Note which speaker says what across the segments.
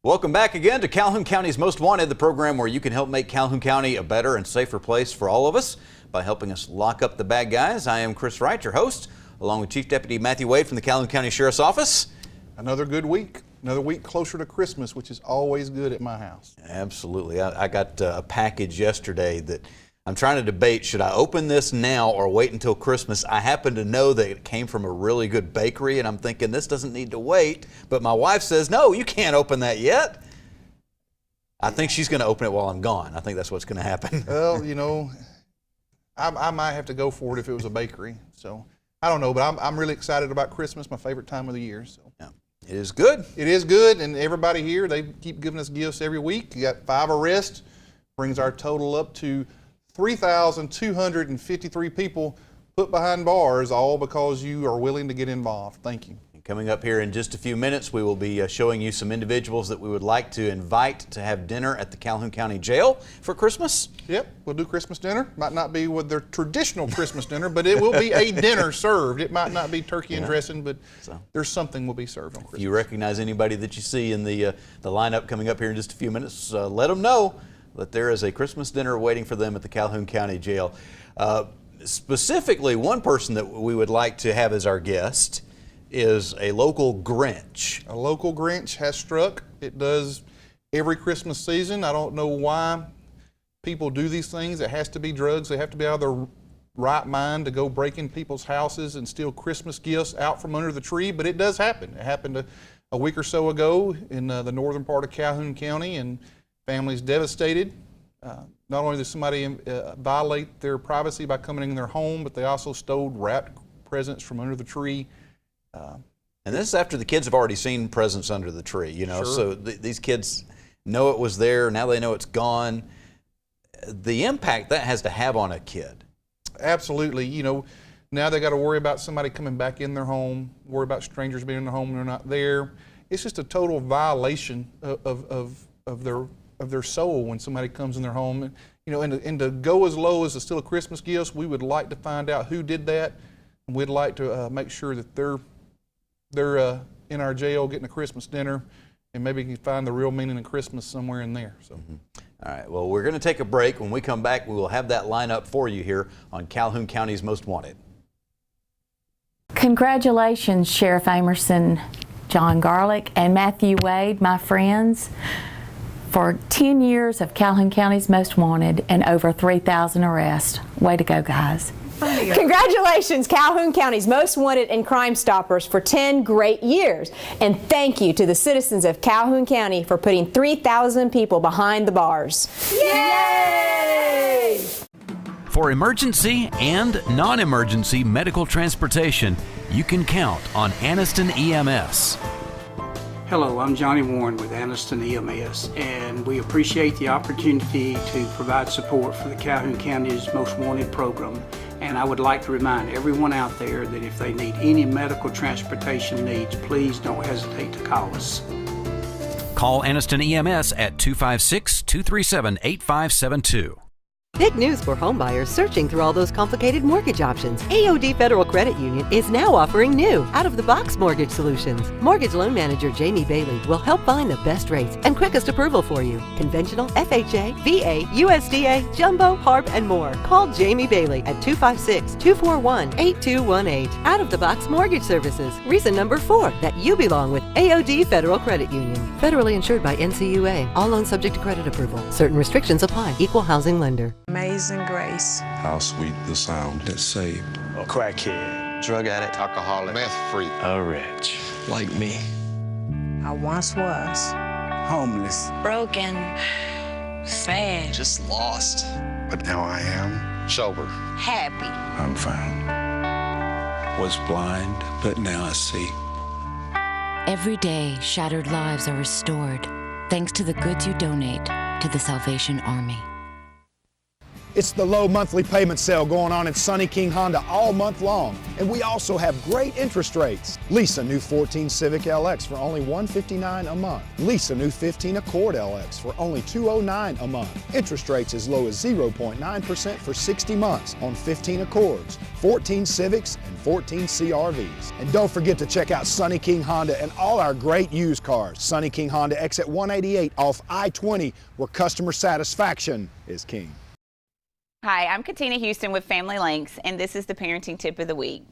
Speaker 1: Welcome back again to Calhoun County's Most Wanted, the program where you can help make Calhoun County a better and safer place for all of us by helping us lock up the bad guys. I am Chris Wright, your host, along with Chief Deputy Matthew Wade from the Calhoun County Sheriff's Office.
Speaker 2: Another good week, another week closer to Christmas, which is always good at my house.
Speaker 1: Absolutely. I got a package yesterday that I'm trying to debate, should I open this now or wait until Christmas? I happen to know that it came from a really good bakery, and I'm thinking this doesn't need to wait. But my wife says, no, you can't open that yet. I think she's going to open it while I'm gone. I think that's what's going to happen.
Speaker 2: Well, you know, I might have to go for it if it was a bakery. So I don't know, but I'm really excited about Christmas, my favorite time of the year. So.
Speaker 1: Yeah. It is good.
Speaker 2: It is good, and everybody here, they keep giving us gifts every week. You got 5 arrests, brings our total up to 3,253 people put behind bars, all because you are willing to get involved. Thank you.
Speaker 1: And coming up here in just a few minutes, we will be showing you some individuals that we would like to invite to have dinner at the Calhoun County Jail for Christmas.
Speaker 2: Yep, we'll do Christmas dinner. Might not be with their traditional Christmas dinner, but it will be a dinner served. It might not be turkey and dressing, but there's something will be served on Christmas.
Speaker 1: If you recognize anybody that you see in the lineup coming up here in just a few minutes, let them know that there is a Christmas dinner waiting for them at the Calhoun County Jail. Specifically, one person that we would like to have as our guest is a local Grinch.
Speaker 2: A local Grinch has struck. It does every Christmas season. I don't know why people do these things. It has to be drugs. They have to be out of their right mind to go break in people's houses and steal Christmas gifts out from under the tree, but it does happen. It happened a week or so ago in the northern part of Calhoun County, and families devastated. Not only did somebody violate their privacy by coming in their home, but they also stole wrapped presents from under the tree.
Speaker 1: And this is after the kids have already seen presents under the tree, you know,
Speaker 2: Sure.
Speaker 1: so these kids know it was there, now they know it's gone. The impact that has to have on a kid.
Speaker 2: Absolutely. You know, now they got to worry about somebody coming back in their home, worry about strangers being in their home when they're not there. It's just a total violation of their soul when somebody comes in their home. And, you know, and to go as low as to steal a Christmas gifts, we would like to find out who did that, and we'd like to make sure that they're in our jail getting a Christmas dinner, and maybe can find the real meaning of Christmas somewhere in there. So.
Speaker 1: All right, well, we're going to take a break. When we come back, we will have that lineup for you here on Calhoun County's Most Wanted.
Speaker 3: Congratulations, Sheriff Amerson, John Garlick, and Matthew Wade, my friends, for 10 years of Calhoun County's Most Wanted and over 3,000 arrests. Way to go, guys.
Speaker 4: Congratulations, Calhoun County's Most Wanted and Crime Stoppers, for 10 great years. And thank you to the citizens of Calhoun County for putting 3,000 people behind the bars. Yay!
Speaker 5: For emergency and non-emergency medical transportation, you can count on Anniston EMS.
Speaker 6: Hello, I'm Johnny Warren with Anniston EMS, and we appreciate the opportunity to provide support for the Calhoun County's Most Wanted program. And I would like to remind everyone out there that if they need any medical transportation needs, please don't hesitate to call us.
Speaker 5: Call Anniston EMS at 256-237-8572.
Speaker 7: Big news for homebuyers searching through all those complicated mortgage options. AOD Federal Credit Union is now offering new, out-of-the-box mortgage solutions. Mortgage loan manager Jamie Bailey will help find the best rates and quickest approval for you. Conventional, FHA, VA, USDA, Jumbo, HARP, and more. Call Jamie Bailey at 256-241-8218. Out-of-the-box mortgage services. Reason number 4 that you belong with AOD Federal Credit Union. Federally insured by NCUA. All loans subject to credit approval. Certain restrictions apply. Equal housing lender.
Speaker 8: Amazing Grace.
Speaker 9: How sweet the sound that saved
Speaker 10: a crackhead, drug addict, alcoholic, meth freak, a rich like me.
Speaker 8: I once was
Speaker 10: Homeless,
Speaker 8: broken, sad,
Speaker 10: just lost. But now I am sober,
Speaker 8: happy.
Speaker 9: I'm found. Was blind, but now I see.
Speaker 11: Every day, shattered lives are restored thanks to the goods you donate to the Salvation Army.
Speaker 12: It's the low monthly payment sale going on at Sunny King Honda all month long. And we also have great interest rates. Lease a new 14 Civic LX for only $159 a month. Lease a new 15 Accord LX for only $209 a month. Interest rates as low as 0.9% for 60 months on 15 Accords, 14 Civics, and 14 CRVs. And don't forget to check out Sunny King Honda and all our great used cars. Sunny King Honda exit 188 off I-20, where customer satisfaction is king.
Speaker 13: Hi, I'm Katina Houston with Family Links, and this is the parenting tip of the week.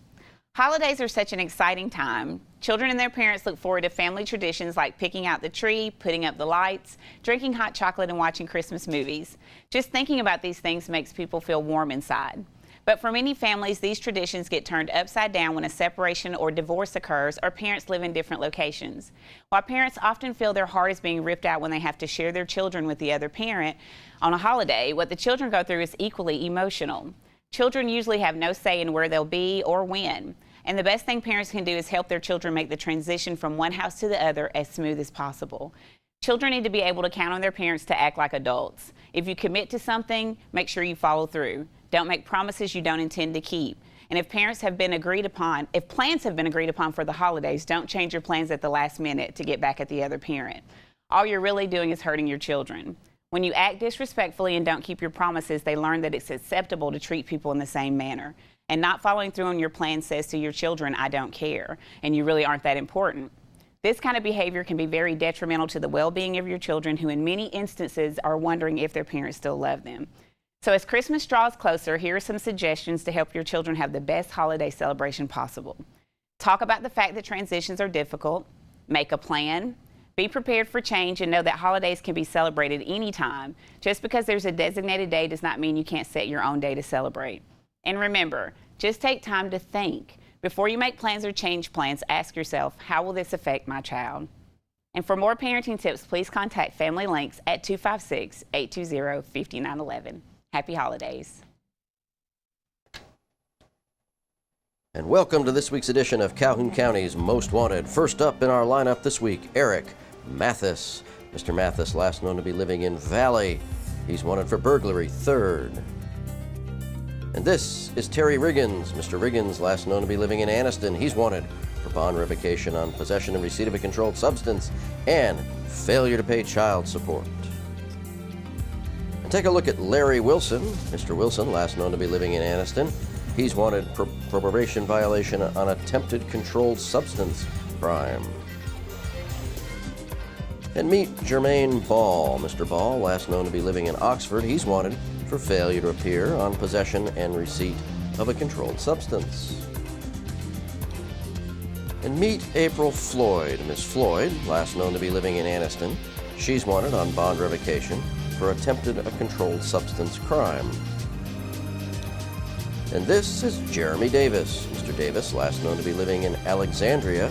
Speaker 13: Holidays are such an exciting time. Children and their parents look forward to family traditions like picking out the tree, putting up the lights, drinking hot chocolate, and watching Christmas movies. Just thinking about these things makes people feel warm inside. But for many families, these traditions get turned upside down when a separation or divorce occurs or parents live in different locations. While parents often feel their heart is being ripped out when they have to share their children with the other parent on a holiday, what the children go through is equally emotional. Children usually have no say in where they'll be or when. And the best thing parents can do is help their children make the transition from one house to the other as smooth as possible. Children need to be able to count on their parents to act like adults. If you commit to something, make sure you follow through. Don't make promises you don't intend to keep. And if plans have been agreed upon for the holidays, don't change your plans at the last minute to get back at the other parent. All you're really doing is hurting your children. When you act disrespectfully and don't keep your promises, they learn that it's acceptable to treat people in the same manner. And not following through on your plan says to your children, I don't care, and you really aren't that important. This kind of behavior can be very detrimental to the well-being of your children, who in many instances are wondering if their parents still love them. So as Christmas draws closer, here are some suggestions to help your children have the best holiday celebration possible. Talk about the fact that transitions are difficult. Make a plan. Be prepared for change and know that holidays can be celebrated anytime. Just because there's a designated day does not mean you can't set your own day to celebrate. And remember, just take time to think. Before you make plans or change plans, ask yourself, how will this affect my child? And for more parenting tips, please contact Family Links at 256-820-5911. Happy holidays.
Speaker 14: And welcome to this week's edition of Calhoun County's Most Wanted. First up in our lineup this week, Eric Mathis. Mr. Mathis, last known to be living in Valley. He's wanted for burglary, 3rd. And this is Terry Riggins. Mr. Riggins, last known to be living in Anniston. He's wanted for bond revocation on possession and receipt of a controlled substance and failure to pay child support. Take a look at Larry Wilson. Mr. Wilson, last known to be living in Anniston. He's wanted for probation violation on attempted controlled substance crime. And meet Jermaine Ball. Mr. Ball, last known to be living in Oxford. He's wanted for failure to appear on possession and receipt of a controlled substance. And meet April Floyd. Miss Floyd, last known to be living in Anniston. She's wanted on bond revocation for attempted a controlled substance crime. And this is Jeremy Davis. Mr. Davis, last known to be living in Alexandria.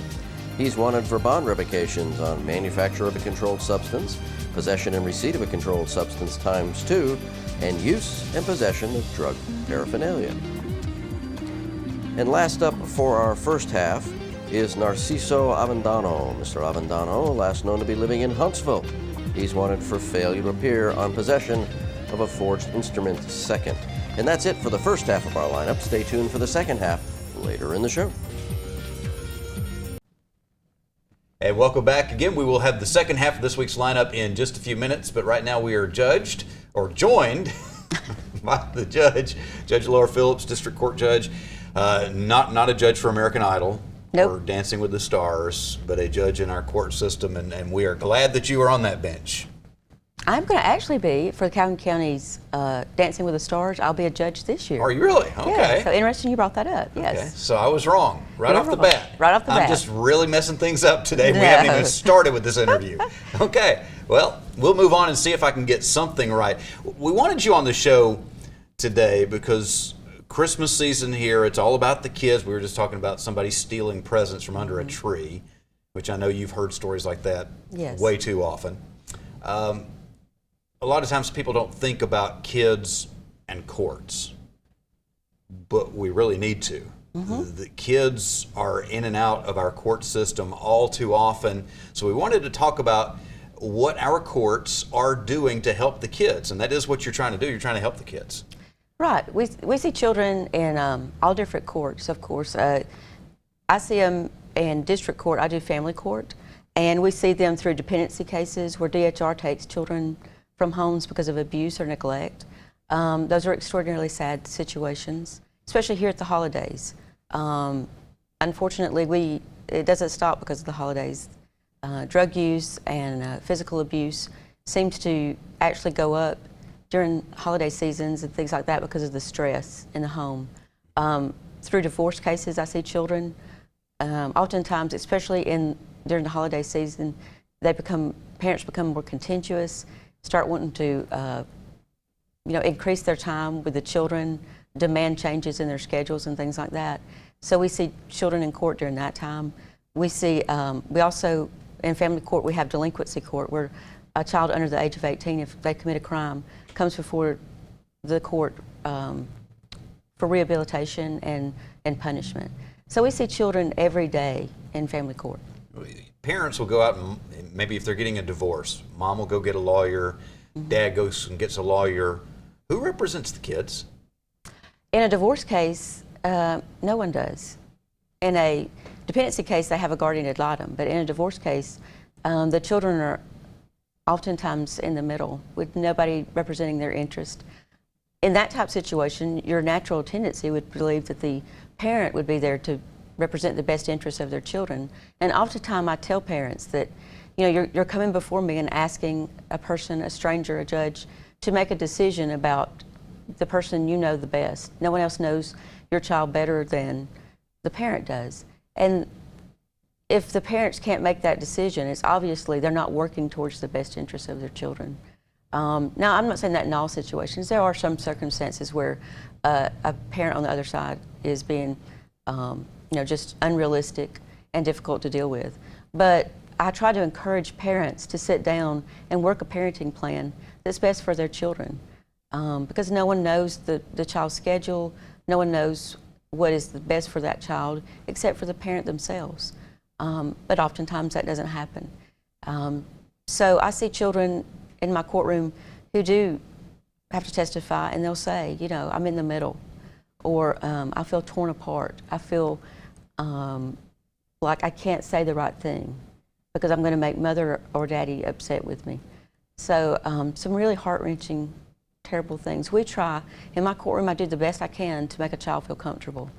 Speaker 14: He's wanted for bond revocations on manufacture of a controlled substance, possession and receipt of a controlled substance ×2, and use and possession of drug paraphernalia. And last up for our first half is Narciso Avendano. Mr. Avendano, last known to be living in Huntsville. He's wanted for failure to appear on possession of a forged instrument, 2nd. And that's it for the first half of our lineup. Stay tuned for the second half later in the show.
Speaker 1: And welcome back again. We will have the second half of this week's lineup in just a few minutes, but right now we are joined by the judge, Judge Laura Phillips, District Court Judge, not a judge for American Idol.
Speaker 15: Nope.
Speaker 1: Or Dancing with the Stars, but a judge in our court system, and we are glad that you are on that bench.
Speaker 15: I'm going to actually be, for Calhoun County's Dancing with the Stars, I'll be a judge this year.
Speaker 1: Are you really? Okay.
Speaker 15: Yeah, so interesting you brought that up, yes.
Speaker 1: Okay. So I was wrong right off the bat.
Speaker 15: Right off the bat.
Speaker 1: I'm just really messing things up today. No. We haven't even started with this interview. Okay, well, we'll move on and see if I can get something right. We wanted you on the show today because Christmas season here, it's all about the kids. We were just talking about somebody stealing presents from under a tree, which I know you've heard stories like that way too often. A lot of times people don't think about kids and courts, but we really need to. The kids are in and out of our court system all too often, so we wanted to talk about what our courts are doing to help the kids, and that is what you're trying to do. You're trying to help the kids.
Speaker 15: Right. We see children in all different courts, of course. I see them in district court. I do family court. And we see them through dependency cases where DHR takes children from homes because of abuse or neglect. Those are extraordinarily sad situations, especially here at the holidays. Unfortunately, it doesn't stop because of the holidays. Drug use and physical abuse seems to actually go up during holiday seasons and things like that because of the stress in the home. Through divorce cases, I see children, oftentimes, especially during the holiday season, parents become more contentious, start wanting to increase their time with the children, demand changes in their schedules and things like that. So we see children in court during that time. We also, in family court, we have delinquency court where a child under the age of 18, if they commit a crime, comes before the court for rehabilitation and punishment. So we see children every day in family court.
Speaker 1: Parents will go out and maybe if they're getting a divorce, mom will go get a lawyer, dad goes and gets a lawyer. Who represents the kids?
Speaker 15: In a divorce case, no one does. In a dependency case, they have a guardian ad litem, but in a divorce case, the children are oftentimes in the middle with nobody representing their interest. In that type of situation, your natural tendency would believe that the parent would be there to represent the best interests of their children. And oftentimes I tell parents that, you're coming before me and asking a person, a stranger, a judge, to make a decision about the person you know the best. No one else knows your child better than the parent does. And if the parents can't make that decision, it's obviously they're not working towards the best interests of their children. Now, I'm not saying that in all situations. There are some circumstances where a parent on the other side is being, just unrealistic and difficult to deal with. But I try to encourage parents to sit down and work a parenting plan that's best for their children. Because no one knows the child's schedule, no one knows what is the best for that child except for the parent themselves. But oftentimes that doesn't happen. So I see children in my courtroom who do have to testify and they'll say, I'm in the middle, or I feel torn apart. I feel like I can't say the right thing because I'm going to make mother or daddy upset with me. So some really heart-wrenching, terrible things. We try, in my courtroom, I do the best I can to make a child feel comfortable.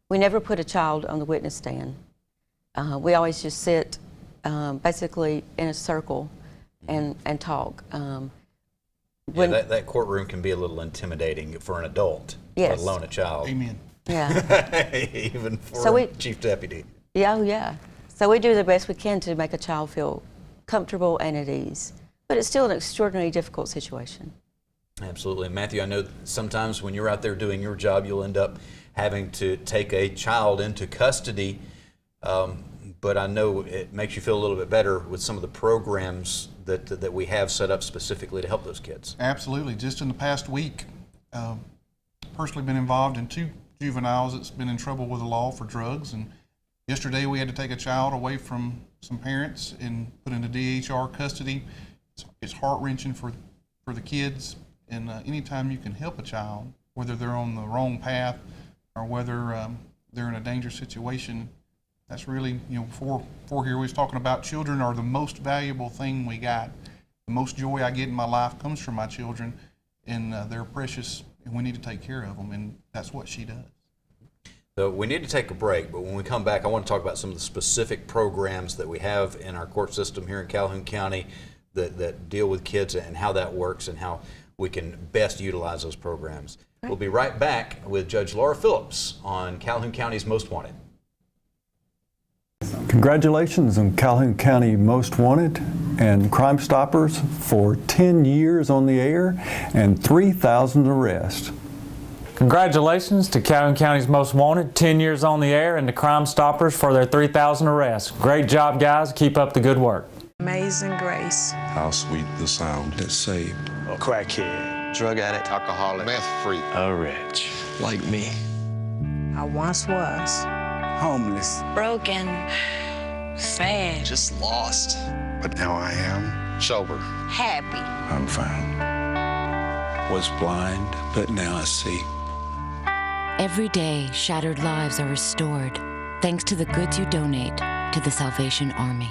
Speaker 15: We never put a child on the witness stand. We always just sit basically in a circle and talk.
Speaker 1: That courtroom can be a little intimidating for an adult, let alone a child.
Speaker 2: Amen.
Speaker 15: Yeah.
Speaker 1: Even for a chief deputy.
Speaker 15: Yeah. So we do the best we can to make a child feel comfortable and at ease. But it's still an extraordinarily difficult situation.
Speaker 1: Absolutely. Matthew, I know sometimes when you're out there doing your job, you'll end up having to take a child into custody. But I know it makes you feel a little bit better with some of the programs that we have set up specifically to help those kids.
Speaker 2: Absolutely. Just in the past week, personally been involved in 2 juveniles that's been in trouble with the law for drugs. And yesterday we had to take a child away from some parents and put into DHR custody. It's heart-wrenching for the kids. And anytime you can help a child, whether they're on the wrong path or whether they're in a dangerous situation, that's really, before here we was talking about children are the most valuable thing we got. The most joy I get in my life comes from my children, and they're precious, and we need to take care of them, and that's what she does.
Speaker 1: So we need to take a break, but when we come back, I want to talk about some of the specific programs that we have in our court system here in Calhoun County that deal with kids and how that works and how we can best utilize those programs. Right. We'll be right back with Judge Laura Phillips on Calhoun County's Most Wanted.
Speaker 16: Congratulations on Calhoun County Most Wanted and Crime Stoppers for 10 years on the air and 3,000 arrests.
Speaker 17: Congratulations to Calhoun County's Most Wanted, 10 years on the air, and the Crime Stoppers for their 3,000 arrests. Great job, guys. Keep up the good work.
Speaker 8: Amazing grace.
Speaker 9: How sweet the sound that saved
Speaker 10: A crackhead,
Speaker 18: drug addict,
Speaker 10: alcoholic,
Speaker 18: meth freak,
Speaker 10: a wretch
Speaker 18: like me.
Speaker 8: I once was.
Speaker 18: Homeless,
Speaker 8: Broken. Sad.
Speaker 18: just lost. But now I am
Speaker 8: Happy.
Speaker 9: I'm found. Was blind, but now I see.
Speaker 11: Every day, shattered lives are restored thanks to the goods you donate to the Salvation Army.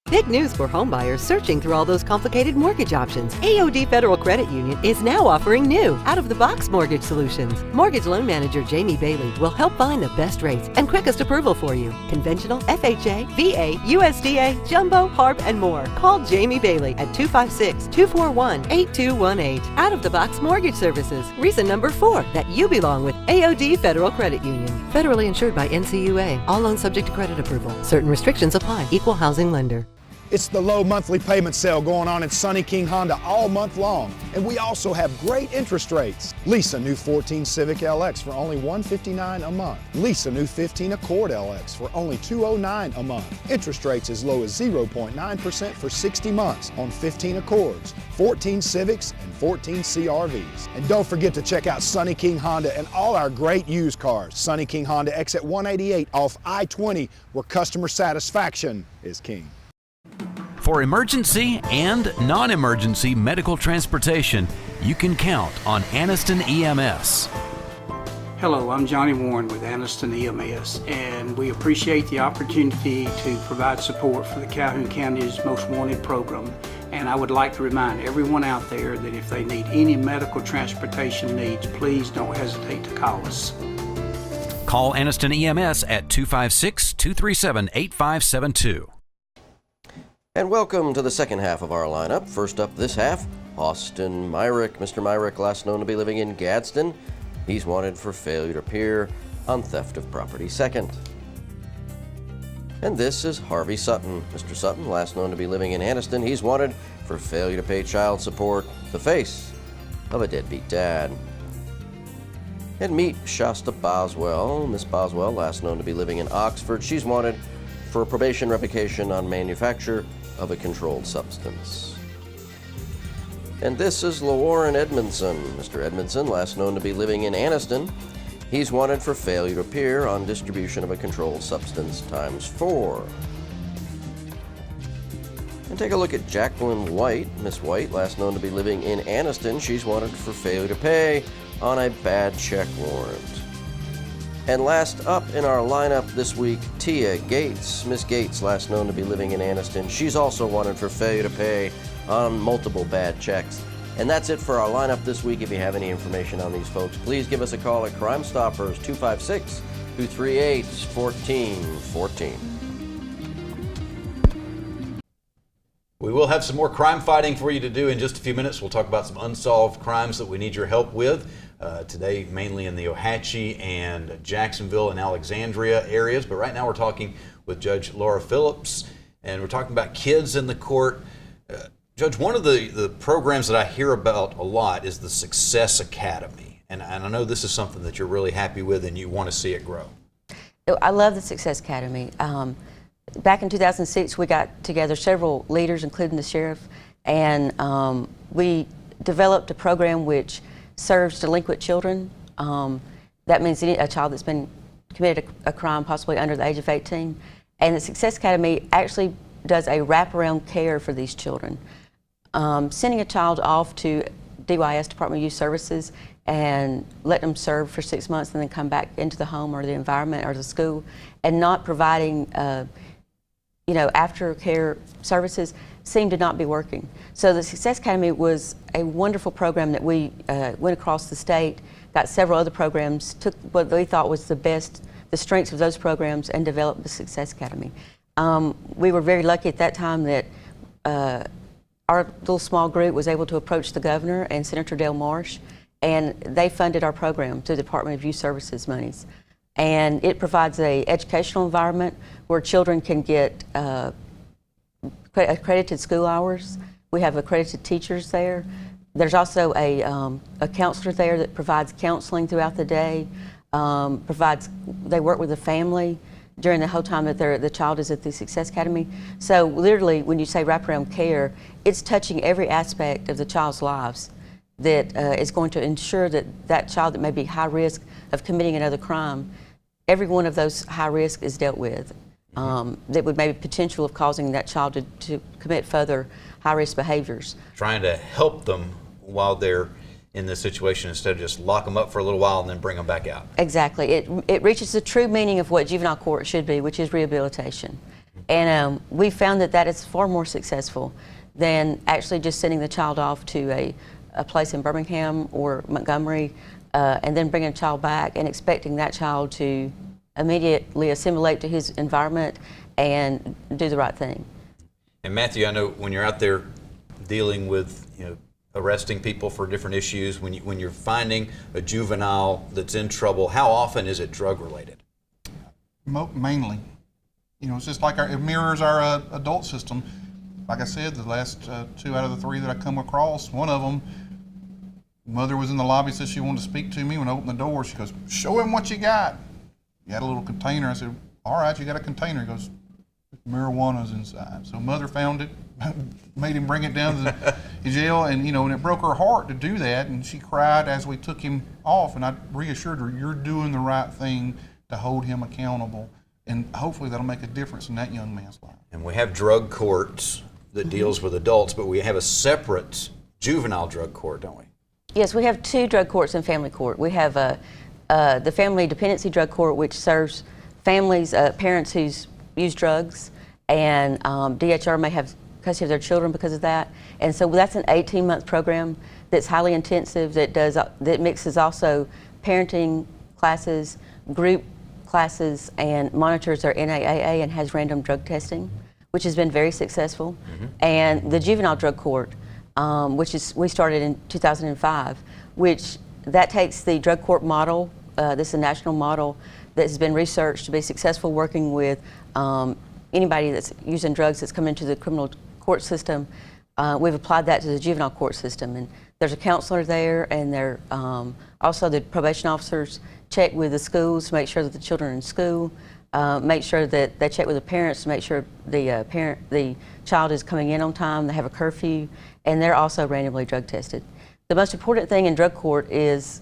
Speaker 7: Big news for homebuyers searching through all those complicated mortgage options. AOD Federal Credit Union is now offering new, out-of-the-box mortgage solutions. Mortgage loan manager Jamie Bailey will help find the best rates and quickest approval for you. Conventional, FHA, VA, USDA, Jumbo, HARP, and more. Call Jamie Bailey at 256-241-8218. Out-of-the-box mortgage services. Reason number 4 that you belong with AOD Federal Credit Union. Federally insured by NCUA. All loans subject to credit approval. Certain restrictions apply. Equal housing lender.
Speaker 12: It's the low monthly payment sale going on at Sunny King Honda all month long. And we also have great interest rates. Lease a new 14 Civic LX for only $159 a month. Lease a new 15 Accord LX for only $209 a month. Interest rates as low as 0.9% for 60 months on 15 Accords, 14 Civics, and 14 CRVs. And don't forget to check out Sunny King Honda and all our great used cars. Sunny King Honda exit 188 off I-20, where customer satisfaction is king.
Speaker 5: For emergency and non-emergency medical transportation, you can count on Anniston EMS.
Speaker 6: Hello, I'm Johnny Warren with Anniston EMS, and we appreciate the opportunity to provide support for the Calhoun County's Most Wanted program. And I would like to remind everyone out there that if they need any medical transportation needs, please don't hesitate to call us.
Speaker 5: Call Anniston EMS at 256-237-8572.
Speaker 14: And welcome to the second half of our lineup. First up this half, Austin Myrick. Mr. Myrick, last known to be living in Gadsden. He's wanted for failure to appear on theft of property. Second. And this is Harvey Sutton. Mr. Sutton, last known to be living in Anniston. He's wanted for failure to pay child support, the face of a deadbeat dad. And meet Shasta Boswell. Miss Boswell, last known to be living in Oxford. She's wanted for probation revocation on manufacture of a controlled substance. And this is LaWarren Edmondson. Mr. Edmondson, last known to be living in Anniston. He's wanted for failure to appear on distribution of a controlled substance ×4. And take a look at Jacqueline White. Miss White, last known to be living in Anniston. She's wanted for failure to pay on a bad check warrant. And last up in our lineup this week, Tia Gates. Miss Gates, last known to be living in Anniston. She's also wanted for failure to pay on multiple bad checks. And that's it for our lineup this week. If you have any information on these folks, please give us a call at Crime Stoppers, 256-238-1414.
Speaker 1: We will have some more crime fighting for you to do in just a few minutes. We'll talk about some unsolved crimes that we need your help with. Today, mainly in the Ohatchee and Jacksonville and Alexandria areas. But right now we're talking with Judge Laura Phillips, and we're talking about kids in the court. Judge, one of the programs that I hear about a lot is the Success Academy. And I know this is something that you're really happy with and you want to see it grow.
Speaker 15: I love the Success Academy. Back in 2006, we got together several leaders, including the sheriff, and we developed a program which serves delinquent children. That means a child that's been committed a crime, possibly under the age of 18. And the Success Academy actually does a wraparound care for these children. Sending a child off to DYS, Department of Youth Services, and let them serve for 6 months and then come back into the home or the environment or the school, and not providing aftercare services seemed to not be working. So the Success Academy was a wonderful program that we went across the state, got several other programs, took what we thought was the strengths of those programs, and developed the Success Academy. We were very lucky at that time that our little small group was able to approach the governor and Senator Dale Marsh, and they funded our program through the Department of Youth Services monies. And it provides an educational environment where children can get accredited school hours. We have accredited teachers there. There's also a counselor there that provides counseling throughout the day. They work with the family during the whole time that the child is at the Success Academy. So literally, when you say wraparound care, it's touching every aspect of the child's lives that is going to ensure that that child that may be high risk of committing another crime, every one of those high risk is dealt with. That would maybe potential of causing that child to commit further high risk behaviors.
Speaker 1: Trying to help them while they're in this situation instead of just lock them up for a little while and then bring them back out.
Speaker 15: Exactly. It reaches the true meaning of what juvenile court should be, which is rehabilitation. And we found that is far more successful than actually just sending the child off to a place in Birmingham or Montgomery and then bringing a child back and expecting that child to immediately assimilate to his environment and do the right thing.
Speaker 1: And Matthew, I know when you're out there dealing with, arresting people for different issues, when you're finding a juvenile that's in trouble, how often is it drug related?
Speaker 2: Mainly. It's just like it mirrors our adult system. Like I said, the last 2 out of the 3 that I come across, one of them, mother was in the lobby, said she wanted to speak to me. When I opened the door, she goes, "Show him what you got." He had a little container. I said, "All right, you got a container." He goes, "Marijuana's inside." So mother found it, made him bring it down to the jail, and and it broke her heart to do that, and she cried as we took him off, and I reassured her, "You're doing the right thing to hold him accountable, and hopefully that'll make a difference in that young man's life."
Speaker 1: And we have drug courts that deals with adults, but we have a separate juvenile drug court, don't we?
Speaker 15: Yes, we have 2 drug courts and family court. We have the Family Dependency Drug Court, which serves families, parents who use drugs, and DHR may have custody of their children because of that. And so that's an 18-month program that's highly intensive, that mixes also parenting classes, group classes, and monitors their NAAA and has random drug testing, which has been very successful. And the Juvenile Drug Court, we started in 2005, which that takes the drug court model. This is a national model that has been researched to be successful, working with anybody that's using drugs that's come into the criminal court system. We've applied that to the juvenile court system, and there's a counselor there, and there also the probation officers check with the schools to make sure that the children are in school, make sure that they check with the parents to make sure the child is coming in on time, they have a curfew, and they're also randomly drug tested. The most important thing in drug court is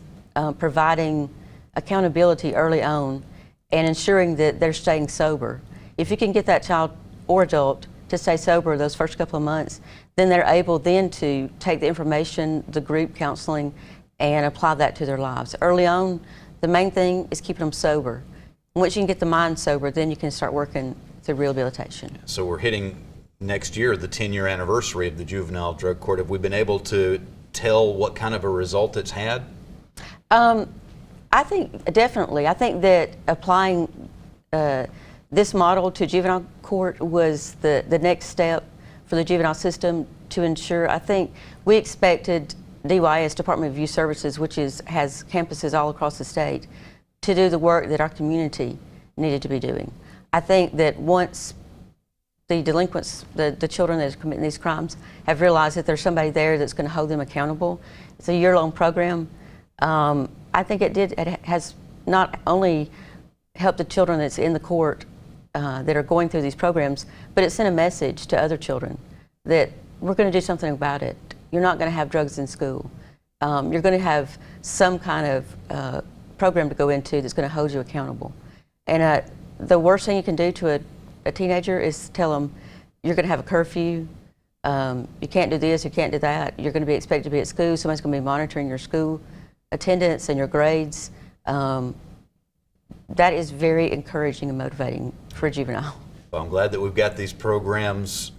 Speaker 15: providing accountability early on and ensuring that they're staying sober. If you can get that child or adult to stay sober those first couple of months, then they're able then to take the information, the group counseling, and apply that to their lives. Early on, the main thing is keeping them sober. Once you can get the mind sober, then you can start working through rehabilitation.
Speaker 1: So we're hitting next year the 10-year anniversary of the juvenile drug court. Have we been able to tell what kind of a result it's had?
Speaker 15: I think definitely. I think that applying this model to juvenile court was the next step for the juvenile system to ensure. I think we expected DYS, Department of Youth Services, which has campuses all across the state, to do the work that our community needed to be doing. I think that once the delinquents, the children that are committing these crimes, have realized that there's somebody there that's going to hold them accountable, it's a year-long program. I think it has not only helped the children that's in the court that are going through these programs, but it sent a message to other children that we're going to do something about it. You're not going to have drugs in school. You're going to have some kind of program to go into that's going to hold you accountable. And the worst thing you can do to a teenager is tell them you're going to have a curfew, you can't do this, you can't do that, you're going to be expected to be at school, somebody's going to be monitoring your school attendance and your grades. That is very encouraging and motivating for a juvenile.
Speaker 1: Well, I'm glad that we've got these programs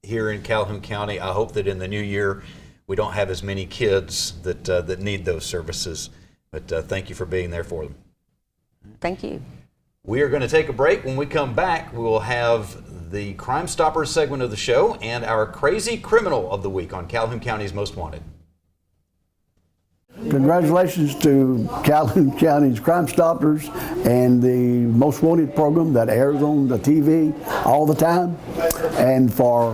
Speaker 1: here in Calhoun County. I hope that in the new year we don't have as many kids that need those services. But thank you for being there for them.
Speaker 15: Thank you.
Speaker 1: We are going to take a break. When we come back, we will have the Crime Stoppers segment of the show and our Crazy Criminal of the Week on Calhoun County's Most Wanted.
Speaker 19: Congratulations to Calhoun County's Crime Stoppers and the Most Wanted program that airs on the TV all the time, and for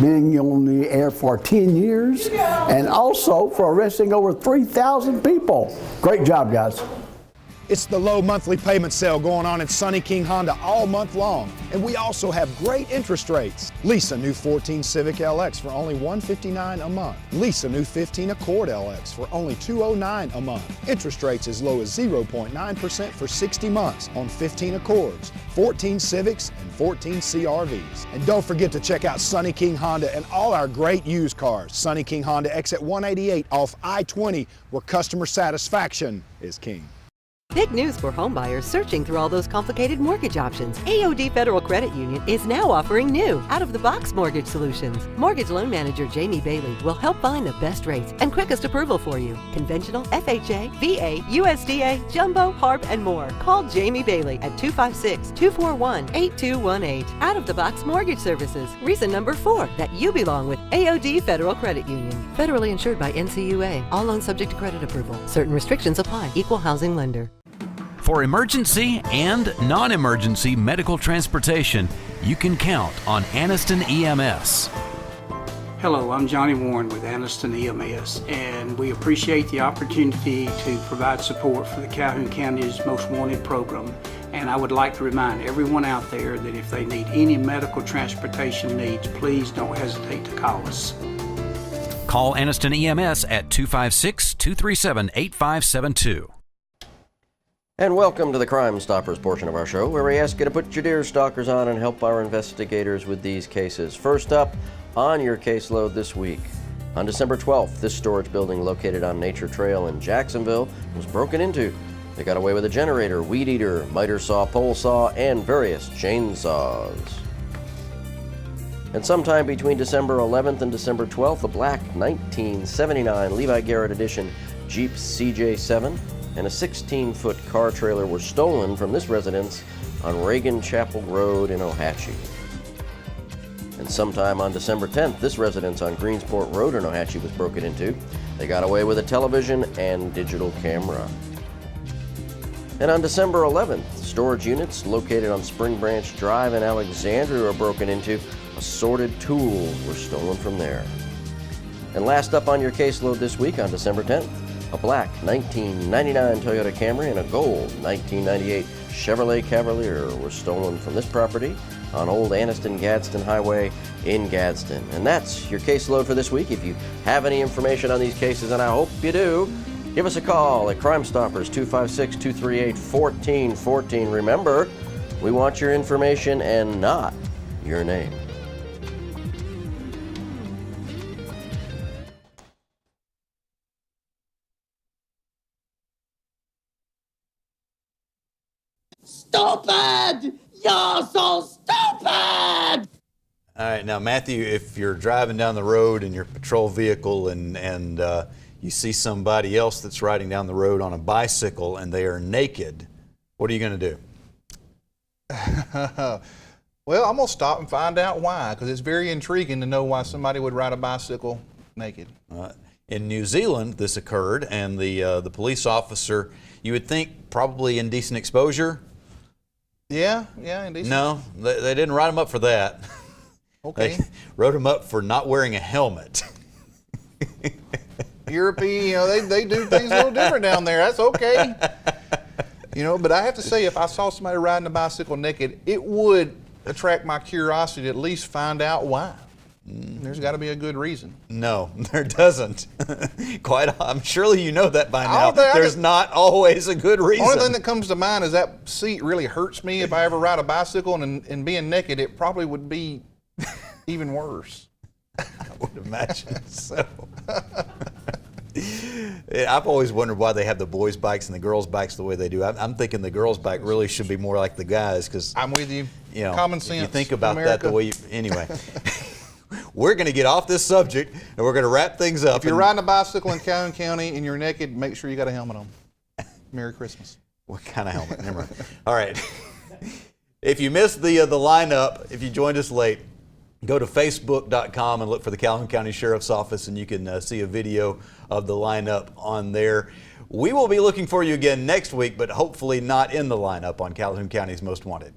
Speaker 19: being on the air for 10 years, and also for arresting over 3,000 people. Great job, guys.
Speaker 12: It's the low monthly payment sale going on at Sunny King Honda all month long. And we also have great interest rates. Lease a new 14 Civic LX for only $159 a month. Lease a new 15 Accord LX for only $209 a month. Interest rates as low as 0.9% for 60 months on 15 Accords, 14 Civics, and 14 CRVs. And don't forget to check out Sunny King Honda and all our great used cars. Sunny King Honda exit 188 off I-20, where customer satisfaction is king.
Speaker 7: Big news for homebuyers searching through all those complicated mortgage options. AOD Federal Credit Union is now offering new, out-of-the-box mortgage solutions. Mortgage loan manager Jamie Bailey will help find the best rates and quickest approval for you. Conventional, FHA, VA, USDA, Jumbo, HARP, and more. Call Jamie Bailey at 256-241-8218. Out-of-the-box mortgage services. Reason number 4 that you belong with AOD Federal Credit Union. Federally insured by NCUA. All loans subject to credit approval. Certain restrictions apply. Equal housing lender.
Speaker 5: For emergency and non-emergency medical transportation, you can count on Anniston EMS.
Speaker 6: Hello, I'm Johnny Warren with Anniston EMS, and we appreciate the opportunity to provide support for the Calhoun County's Most Wanted program. And I would like to remind everyone out there that if they need any medical transportation needs, please don't hesitate to call us.
Speaker 5: Call Anniston EMS at 256-237-8572.
Speaker 14: And welcome to the Crime Stoppers portion of our show, where we ask you to put your deer stalkers on and help our investigators with these cases. First up on your caseload this week. On December 12th, this storage building located on Nature Trail in Jacksonville was broken into. They got away with a generator, weed eater, miter saw, pole saw, and various chainsaws. And sometime between December 11th and December 12th, a black 1979 Levi Garrett Edition Jeep CJ7 and a 16-foot car trailer were stolen from this residence on Reagan Chapel Road in Ohatchee. And sometime on December 10th, this residence on Greensport Road in Ohatchee was broken into. They got away with a television and digital camera. And on December 11th, storage units located on Spring Branch Drive in Alexandria were broken into. Assorted tools were stolen from there. And last up on your caseload this week on December 10th, a black 1999 Toyota Camry and a gold 1998 Chevrolet Cavalier were stolen from this property on Old Anniston-Gadsden Highway in Gadsden. And that's your caseload for this week. If you have any information on these cases, and I hope you do, give us a call at Crime Stoppers 256-238-1414. Remember, we want your information and not your name.
Speaker 20: Stupid! You're so stupid!
Speaker 1: All right, now Matthew, if you're driving down the road in your patrol vehicle and you see somebody else that's riding down the road on a bicycle and they are naked, what are you going to do?
Speaker 2: Well, I'm going to stop and find out why, because it's very intriguing to know why somebody would ride a bicycle naked.
Speaker 1: In New Zealand, this occurred, and the police officer, you would think probably indecent exposure.
Speaker 2: Yeah, indecent.
Speaker 1: No, they didn't write him up for that.
Speaker 2: Okay.
Speaker 1: They wrote him up for not wearing a helmet.
Speaker 2: European, they do things a little different down there. That's okay. But I have to say, if I saw somebody riding a bicycle naked, it would attract my curiosity to at least find out why. There's got to be a good reason.
Speaker 1: No, there doesn't. Surely you know that by now. There's not always a good reason.
Speaker 2: The only thing that comes to mind is that seat really hurts me. If I ever ride a bicycle and being naked, it probably would be even worse.
Speaker 1: I would imagine so. I've always wondered why they have the boys' bikes and the girls' bikes the way they do. I'm thinking the girls' bike really should be more like the guys, because
Speaker 2: I'm with you. Common sense.
Speaker 1: If you think about
Speaker 2: America.
Speaker 1: that the way anyway. We're going to get off this subject and we're going to wrap things up.
Speaker 2: If you're riding a bicycle in Calhoun County and you're naked, make sure you got a helmet on. Merry Christmas.
Speaker 1: What kind of helmet? Never mind. All right. If you missed the lineup, if you joined us late, go to facebook.com and look for the Calhoun County Sheriff's Office, and you can see a video of the lineup on there. We will be looking for you again next week, but hopefully not in the lineup on Calhoun County's Most Wanted.